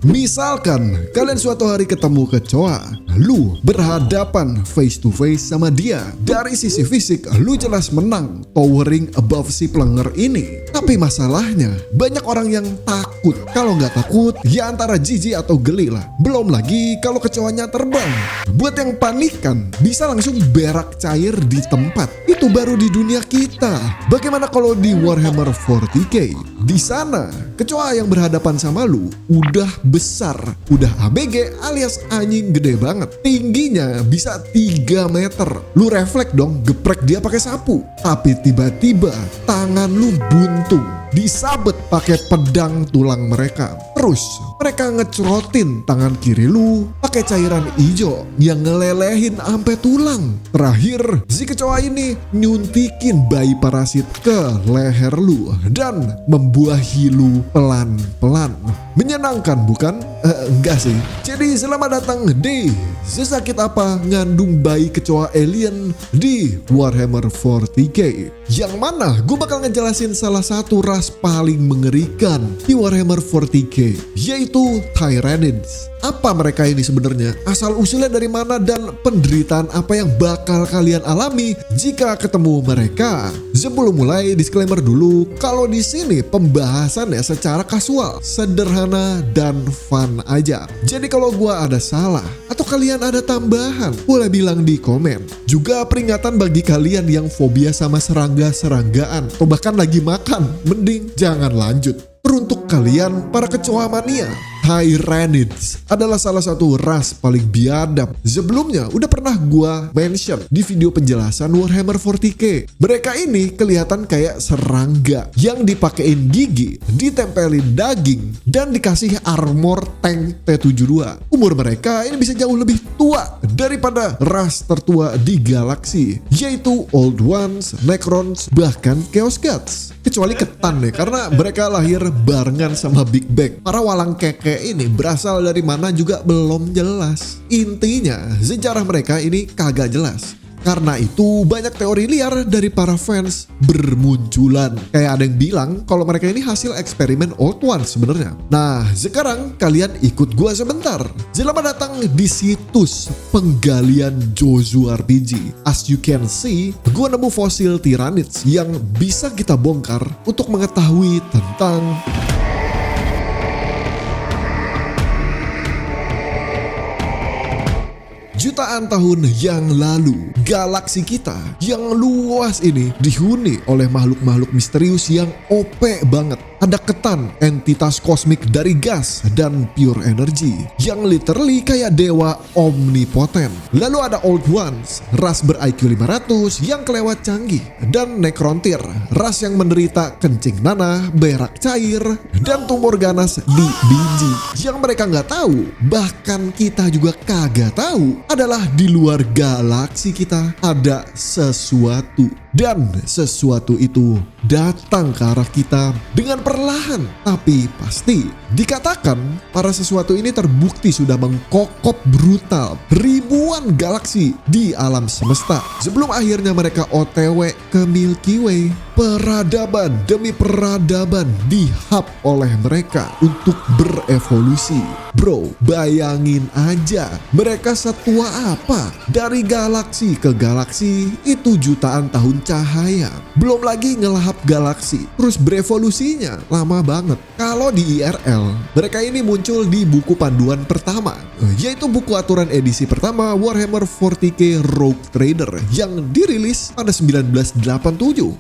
Misalkan kalian suatu hari ketemu kecoa, lu berhadapan face to face sama dia. Dari sisi fisik, lu jelas menang, towering above si pelenger ini. Tapi masalahnya, banyak orang yang takut. Kalau nggak takut, ya antara jijik atau geli lah. Belum lagi kalau kecoanya terbang. Buat yang panikan, bisa langsung berak cair di tempat. Itu baru di dunia kita. Bagaimana kalau di Warhammer 40k? Di sana, kecoa yang berhadapan sama lu udah besar, udah ABG alias anjing gede banget. Tingginya bisa 3 meter. Lu refleks dong geprek dia pakai sapu. Tapi tiba-tiba tangan lu buntung, disabet pakai pedang tulang mereka. Terus mereka ngecerotin tangan kiri lu pakai cairan hijau yang ngelelehin sampai tulang. Terakhir si kecoa ini nyuntikin bayi parasit ke leher lu dan membuahi lu pelan-pelan. Menyenangkan bukan? Enggak sih. Jadi selamat datang di Sesakit Apa Ngandung Bayi Kecoa Alien di Warhammer 40k. Yang mana gue bakal ngejelasin salah satu ras paling mengerikan di Warhammer 40k, yaitu Tyranids. Apa mereka ini sebenarnya? Asal usulnya dari mana dan penderitaan apa yang bakal kalian alami jika ketemu mereka? Sebelum mulai, disclaimer dulu kalau di sini pembahasannya secara kasual, sederhana dan fun aja. Jadi kalau gua ada salah atau kalian ada tambahan, boleh bilang di komen. Juga peringatan bagi kalian yang fobia sama serangga-seranggaan atau bahkan lagi makan, mending jangan lanjut. Teruntuk kalian para kecoa mania, Tyranids adalah salah satu ras paling biadab. Sebelumnya udah pernah gua mention di video penjelasan Warhammer 40k. Mereka ini kelihatan kayak serangga yang dipakein gigi, ditempelin daging, dan dikasih armor tank T72. Umur mereka ini bisa jauh lebih tua daripada ras tertua di galaksi, yaitu Old Ones, Necrons, bahkan Chaos Gods. Kecuali Ketan nih, karena mereka lahir barengan sama Big Bang. Para walang keke ini berasal dari mana juga belum jelas. Intinya sejarah mereka ini kagak jelas. Karena itu banyak teori liar dari para fans bermunculan. Kayak ada yang bilang kalau mereka ini hasil eksperimen Old Ones sebenarnya. Nah sekarang kalian ikut gua sebentar. Selamat datang di situs penggalian Jozu RPG. As you can see, gua nemu fosil Tyranids yang bisa kita bongkar untuk mengetahui tentang jutaan tahun yang lalu, galaksi kita yang luas ini dihuni oleh makhluk-makhluk misterius yang OP banget. Ada Ketan, entitas kosmik dari gas dan pure energy yang literally kayak dewa omnipoten. Lalu ada Old Ones, ras ber-IQ 500 yang kelewat canggih. Dan Necrontyr, ras yang menderita kencing nanah, berak cair, dan tumor ganas di biji. Yang mereka nggak tahu, bahkan kita juga kagak tahu, adalah di luar galaksi kita ada sesuatu. Dan sesuatu itu datang ke arah kita dengan perlahan tapi pasti. Dikatakan para sesuatu ini terbukti sudah mengkokop brutal ribuan galaksi di alam semesta sebelum akhirnya mereka OTW ke Milky Way. Peradaban demi peradaban dihap oleh mereka untuk berevolusi. Bro, bayangin aja mereka setua apa? Dari galaksi ke galaksi itu jutaan tahun cahaya. Belum lagi ngelahap galaksi, terus berevolusinya lama banget. Kalau di IRL, mereka ini muncul di buku panduan pertama, yaitu buku aturan edisi pertama Warhammer 40k Rogue Trader yang dirilis pada 1987.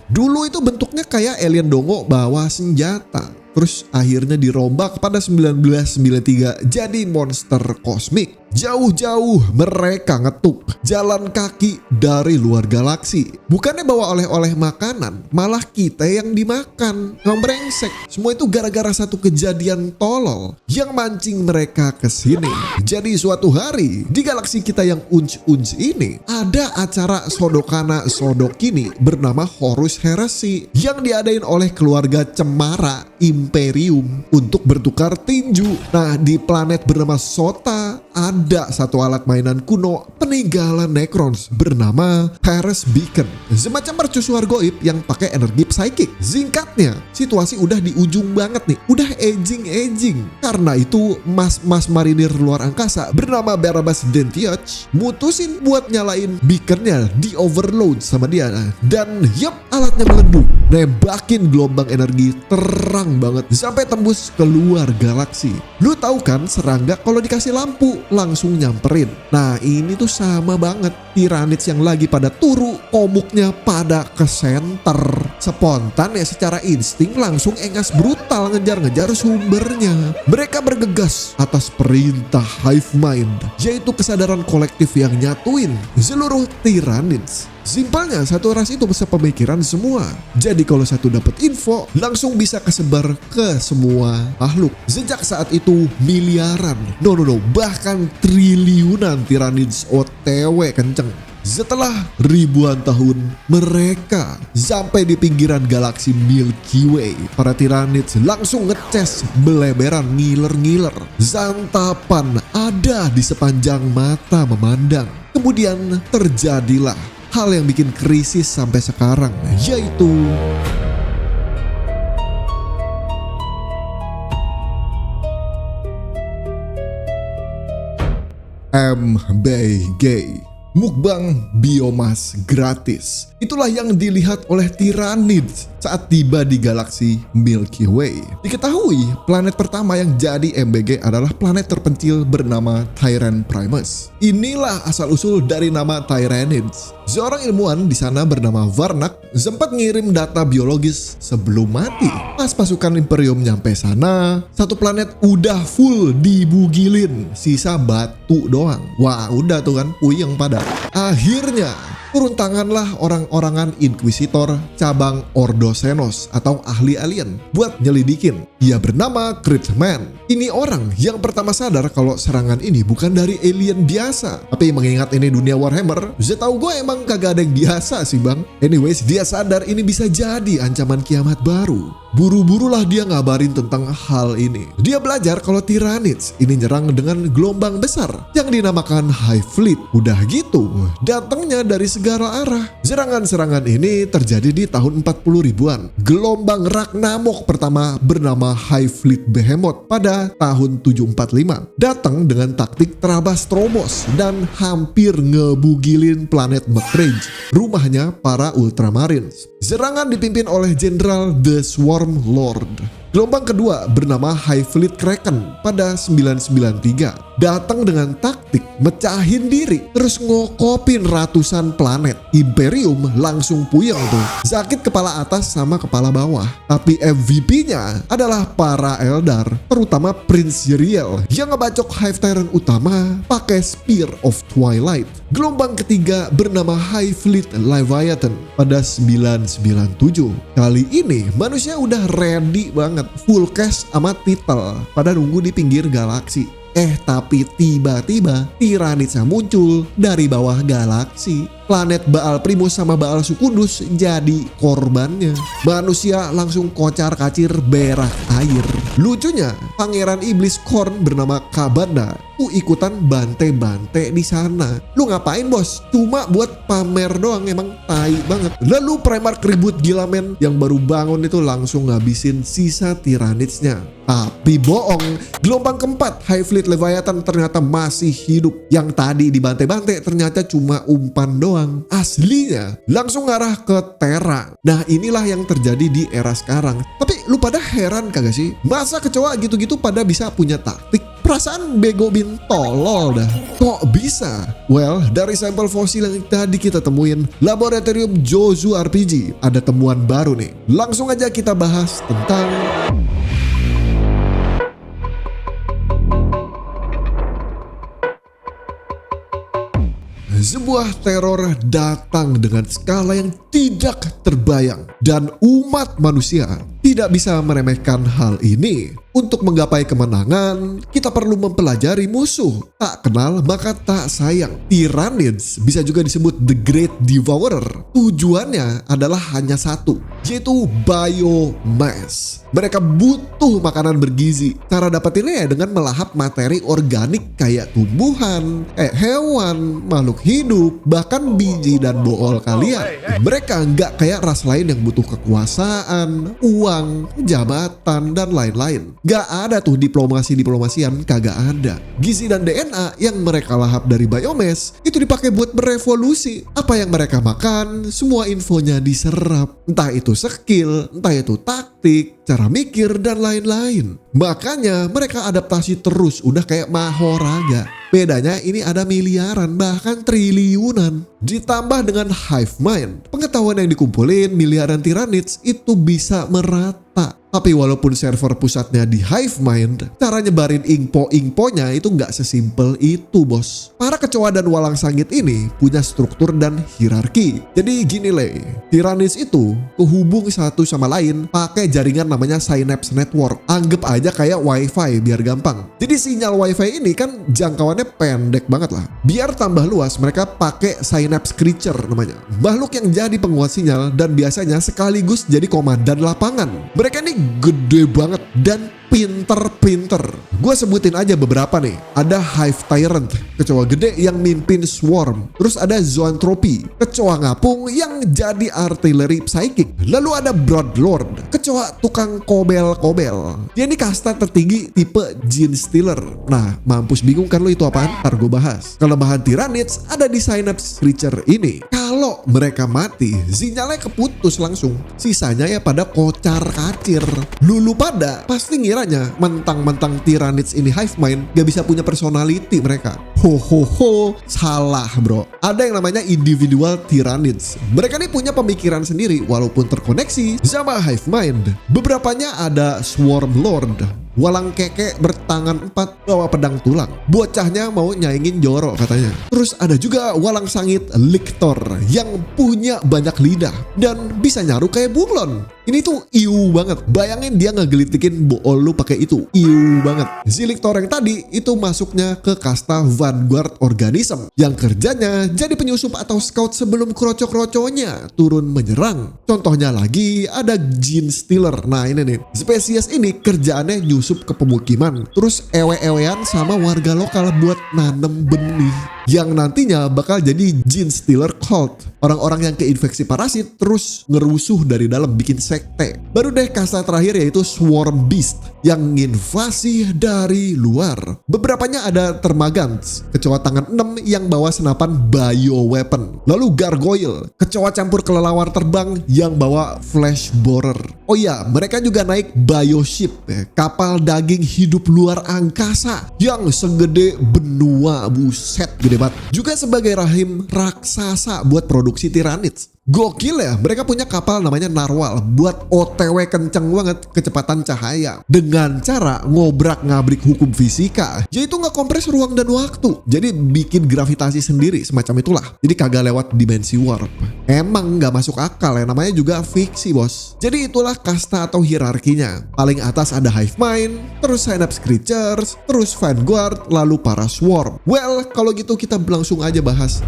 Dulu itu bentuknya kayak alien dongo bawa senjata. Terus akhirnya dirombak pada 1993 jadi monster kosmik. Jauh-jauh mereka ngetuk jalan kaki dari luar galaksi. Bukannya bawa oleh-oleh makanan, malah kita yang dimakan. Ngebrengsek. Semua itu gara-gara satu kejadian tolol yang mancing mereka ke sini. Jadi suatu hari di galaksi kita yang unj-unj ini ada acara Sodokana Sodokini bernama Horus Heresy yang diadain oleh keluarga Cemara Imperium untuk bertukar tinju. Nah di planet bernama Sota ada satu alat mainan kuno peninggalan Necrons bernama Paris Beacon. Semacam mercusuar goib yang pakai energi psychic. Singkatnya, situasi udah di ujung banget nih. Udah aging. Karena itu mas marinir luar angkasa bernama Barabas Dentioch mutusin buat nyalain beaconnya di overload sama dia. Dan yup, alatnya meleduk. Nembakin gelombang energi terang banget sampai tembus keluar galaksi. Lu tahu kan serangga kalau dikasih lampu langsung nyamperin. Nah ini tuh sama banget. Tyranids yang lagi pada turu, komuknya pada ke center. Spontan ya secara insting langsung engas brutal ngejar-ngejar sumbernya. Mereka bergegas atas perintah Hive Mind, yaitu kesadaran kolektif yang nyatuin seluruh Tyranids. Simpelnya satu ras itu sepemikiran semua. Jadi kalau satu dapat info langsung bisa kesebar ke semua makhluk. Sejak saat itu miliaran, bahkan triliunan Tyranids OTW kenceng. Setelah ribuan tahun mereka sampai di pinggiran galaksi Milky Way. Para Tyranids langsung ngeces beleberan ngiler-ngiler. Santapan ada di sepanjang mata memandang. Kemudian terjadilah hal yang bikin krisis sampai sekarang, yaitu MBG, mukbang biomas gratis. Itulah yang dilihat oleh Tyranids saat tiba di galaksi Milky Way. Diketahui planet pertama yang jadi MBG adalah planet terpencil bernama Tyran Primus. Inilah asal-usul dari nama Tyranids. Seorang ilmuwan di sana bernama Varnak sempat ngirim data biologis sebelum mati. Pas pasukan Imperium nyampe sana, satu planet udah full dibugilin, sisa batu doang. Wah udah tuh kan puyeng pada. Akhirnya turun tanganlah orang-orangan Inquisitor cabang Ordo Xenos atau ahli alien buat nyelidikin. Ia bernama Critman. Ini orang yang pertama sadar kalau serangan ini bukan dari alien biasa. Tapi mengingat ini dunia Warhammer, setahu gue emang kagak ada yang biasa sih bang. Anyways, dia sadar ini bisa jadi ancaman kiamat baru. Buru-burulah dia ngabarin tentang hal ini. Dia belajar kalau Tyranids ini nyerang dengan gelombang besar yang dinamakan Hive Fleet. Udah gitu, datangnya dari segala arah. Serangan-serangan ini terjadi di tahun 40 ribuan. Gelombang Ragnamok pertama bernama Hive Fleet Behemoth pada tahun 745. Datang dengan taktik Trabastromos dan hampir ngebugilin planet McRange, rumahnya para Ultramarines. Serangan dipimpin oleh Jenderal The Swarm Lord. Gelombang kedua bernama Hive Fleet Kraken pada 993. Datang dengan taktik mecahin diri terus ngokopin ratusan planet. Imperium langsung puyeng tuh. Sakit kepala atas sama kepala bawah. Tapi MVP-nya adalah para Eldar, terutama Prince Yriel yang ngebacok Hive Tyrant utama pakai Spear of Twilight. Gelombang ketiga bernama Hive Fleet Leviathan pada 997. Kali ini manusia udah ready banget, full cash sama titel pada nunggu di pinggir galaksi. Tapi tiba-tiba Tyranids muncul dari bawah galaksi. Planet Baal Primus sama Baal Secundus jadi korbannya. Manusia langsung kocar-kacir berak air. Lucunya, Pangeran Iblis Khorne bernama Kabanda ikutan bante-bante di sana. Lu ngapain bos? Cuma buat pamer doang, emang tai banget. Lalu Primarch ribut gila men yang baru bangun itu langsung ngabisin sisa Tyranidsnya. Tapi bohong, gelombang keempat Hive Fleet Leviathan ternyata masih hidup. Yang tadi dibantai-bantai ternyata cuma umpan doang. Aslinya langsung ngarah ke Terra. Nah inilah yang terjadi di era sekarang. Tapi lu pada heran kagak sih? Masa kecoa gitu-gitu pada bisa punya taktik? Perasaan bego bin tolol dah. Kok bisa? Well, dari sampel fosil yang tadi kita temuin, Laboratorium Jozu RPG ada temuan baru nih. Langsung aja kita bahas tentang Sebuah teror datang dengan skala yang tidak terbayang dan umat manusia tidak bisa meremehkan hal ini. Untuk menggapai kemenangan, kita perlu mempelajari musuh. Tak kenal maka tak sayang. Tyranids bisa juga disebut The Great Devourer. Tujuannya adalah hanya satu, yaitu biomass. Mereka butuh makanan bergizi. Cara dapetinnya ya dengan melahap materi organik kayak tumbuhan, hewan, makhluk hidup, bahkan biji dan bool kalian. Mereka nggak kayak ras lain yang butuh kekuasaan, uang, jabatan, dan lain-lain. Gak ada tuh diplomasian, kagak ada. Gizi dan DNA yang mereka lahap dari biomass itu dipakai buat berevolusi. Apa yang mereka makan, semua infonya diserap. Entah itu skill, entah itu taktik, cara mikir, dan lain-lain. Makanya mereka adaptasi terus, udah kayak Mahoraga. Bedanya ini ada miliaran, bahkan triliunan. Ditambah dengan hive mind, pengetahuan yang dikumpulin miliaran Tyranids itu bisa merata. Tapi walaupun server pusatnya di hive mind, cara nyebarin info-infonya itu nggak sesimpel itu, bos. Para kecoa dan walang sangit ini punya struktur dan hierarki. Jadi gini Le, Tyranids itu kehubung satu sama lain pakai jaringan namanya synapse network. Anggap aja kayak wifi biar gampang. Jadi sinyal wifi ini kan jangkauannya pendek banget lah. Biar tambah luas mereka pakai synapse creature namanya. Makhluk yang jadi penguat sinyal dan biasanya sekaligus jadi komandan lapangan. Mereka ini gede banget dan pinter-pinter. Gue sebutin aja beberapa nih. Ada Hive Tyrant, kecoa gede yang mimpin Swarm. Terus ada Zoanthropy, kecoa ngapung yang jadi artileri psychic. Lalu ada Broodlord, kecoa tukang kobel-kobel. Dia ini kasta tertinggi tipe Gene Stealer. Nah, mampus bingung kan lo itu apaan? Ntar gue bahas. Kelemahan Tyranids ada di synapse creature ini. Kalau mereka mati, sinyalnya keputus langsung. Sisanya ya pada kocar-kacir. Lulu pada pasti ngira mentang-mentang Tyranids ini hive mind gak bisa punya personality mereka. Salah bro. Ada yang namanya individual Tyranids. Mereka ini punya pemikiran sendiri walaupun terkoneksi sama hive mind. Beberapanya ada Swarm Lord, walang keke bertangan 4 bawa pedang tulang. Bocahnya mau nyaingin Joro katanya. Terus ada juga walang sangit Lictor yang punya banyak lidah dan bisa nyaru kayak bunglon. Ini tuh iu banget. Bayangin dia ngegelitikin bool lu pakai itu. Iu banget. Si Lictor yang tadi itu masuknya ke kasta Vanguard Organism yang kerjanya jadi penyusup atau scout sebelum kroco-kroconya turun menyerang. Contohnya lagi ada Gene Stealer. Nah ini nih, spesies ini kerjaannya nyusup ke pemukiman, terus ewe-ewean sama warga lokal buat nanem benih yang nantinya bakal jadi Gene Stealer cult. Orang-orang yang keinfeksi parasit terus ngerusuh dari dalam bikin sekte. Baru deh kasta terakhir yaitu Swarm Beast yang invasi dari luar. Beberapanya ada Termagants, kecoa tangan 6 yang bawa senapan bioweapon. Lalu Gargoyle, kecoa campur kelelawar terbang yang bawa flash borer. Oh iya, mereka juga naik bioship, kapal daging hidup luar angkasa yang segede benua. Buset, gede banget. Juga sebagai rahim raksasa buat produksi Tyranids. Gokil ya, mereka punya kapal namanya Narwhal buat OTW kenceng banget kecepatan cahaya dengan cara ngobrak-ngabrik hukum fisika, yaitu ngekompres ruang dan waktu. Jadi bikin gravitasi sendiri semacam itulah. Jadi kagak lewat dimensi warp. Emang gak masuk akal ya, namanya juga fiksi bos. Jadi itulah kasta atau hierarkinya. Paling atas ada hive mind, terus synapse creatures, terus Vanguard, lalu para swarm. Well, kalau gitu kita langsung aja bahas.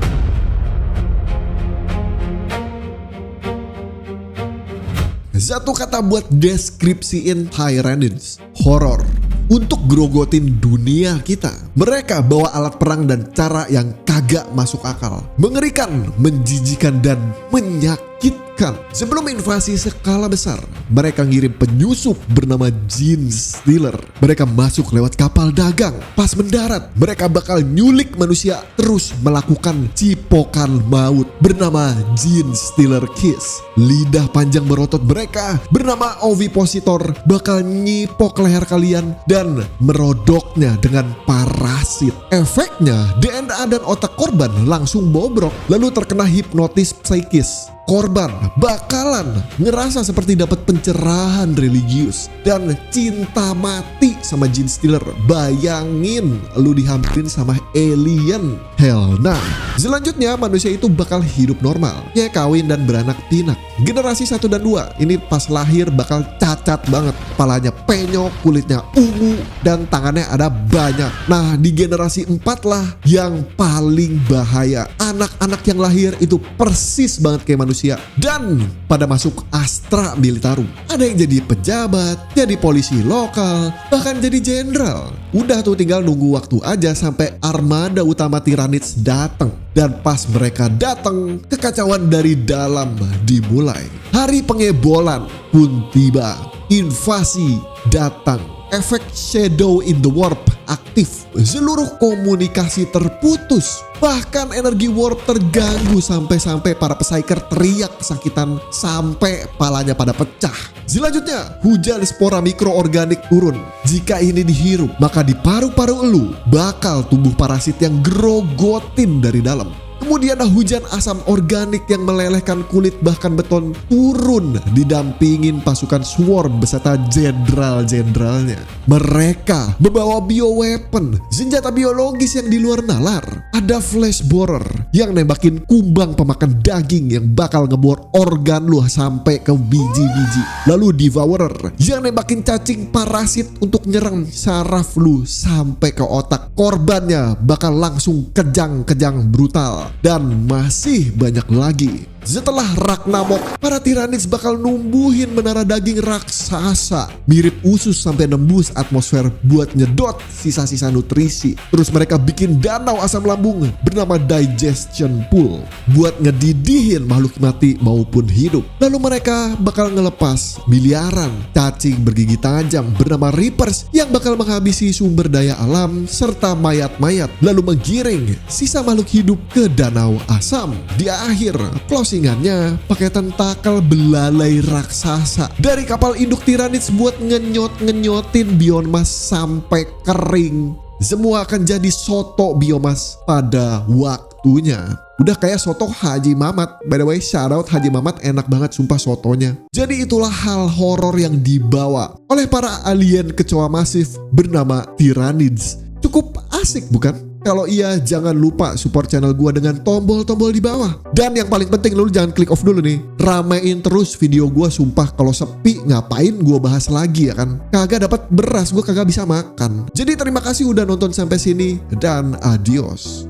Satu kata buat deskripsiin Tyranids: horor. Untuk grogotin dunia kita, mereka bawa alat perang dan cara yang kagak masuk akal, mengerikan, menjijikan, dan menyakitkan. Sebelum invasi skala besar, mereka ngirim penyusup bernama Gene Stealer. Mereka masuk lewat kapal dagang. Pas mendarat, mereka bakal nyulik manusia, terus melakukan cipokan maut bernama Gene Stealer Kiss. Lidah panjang berotot mereka bernama ovipositor bakal nyipok leher kalian dan merodoknya dengan parasit. Efeknya, DNA dan otak korban langsung bobrok, lalu terkena hipnotis psikis. Korban bakalan ngerasa seperti dapat pencerahan religius dan cinta mati sama Gene Stealer. Bayangin lu dihampirin sama alien. Hell nah. Selanjutnya manusia itu bakal hidup normal, ya kawin dan beranak pinak. Generasi 1 dan 2 ini pas lahir bakal cacat banget, kepalanya penyok, kulitnya ungu, dan tangannya ada banyak. Nah di generasi 4 lah yang paling bahaya. Anak-anak yang lahir itu persis banget kayak manusia dan pada masuk Astra Militarum. Ada yang jadi pejabat, jadi polisi lokal, bahkan jadi jenderal. Udah tuh tinggal nunggu waktu aja sampai armada utama Tyranids datang. Dan pas mereka datang, kekacauan dari dalam dimulai. Hari pengebolan pun tiba. Invasi datang. Efek Shadow in the Warp aktif. Seluruh komunikasi terputus. Bahkan energi warp terganggu sampai para Psyker teriak kesakitan sampai palanya pada pecah. Selanjutnya, hujan spora mikroorganik turun. Jika ini dihirup, maka di paru-paru elu bakal tumbuh parasit yang grogotin dari dalam. Kemudian hujan asam organik yang melelehkan kulit bahkan beton turun didampingin pasukan Swarm beserta jenderal-jenderalnya. Mereka membawa bioweapon, senjata biologis yang di luar nalar. Ada flash borer yang nembakin kumbang pemakan daging yang bakal ngebor organ lu sampai ke biji-biji. Lalu devourer yang nembakin cacing parasit untuk nyerang saraf lu sampai ke otak. Korbannya bakal langsung kejang-kejang brutal. Dan masih banyak lagi. Setelah Ragnarok, para Tyranids bakal numbuhin menara daging raksasa mirip usus sampai nembus atmosfer buat nyedot sisa-sisa nutrisi. Terus mereka bikin danau asam lambung bernama Digestion Pool buat ngedidihin makhluk mati maupun hidup. Lalu mereka bakal ngelepas miliaran cacing bergigi tajam bernama Reapers yang bakal menghabisi sumber daya alam serta mayat-mayat, lalu menggiring sisa makhluk hidup ke danau asam. Di akhir closingannya pakai tentakel belalai raksasa dari kapal induk Tyranids buat ngenyotin biomas sampai kering. Semua akan jadi soto biomas pada waktunya. Udah kayak soto Haji Mamat. By the way, shout out Haji Mamat, enak banget sumpah sotonya. Jadi itulah hal horor yang dibawa oleh para alien kecoa masif bernama Tyranids. Cukup asik bukan? Kalau iya, jangan lupa support channel gua dengan tombol-tombol di bawah. Dan yang paling penting, lu jangan klik off dulu nih. Ramein terus video gua, sumpah kalau sepi ngapain gua bahas lagi ya kan? Kagak dapat beras, gua kagak bisa makan. Jadi terima kasih udah nonton sampai sini dan adios.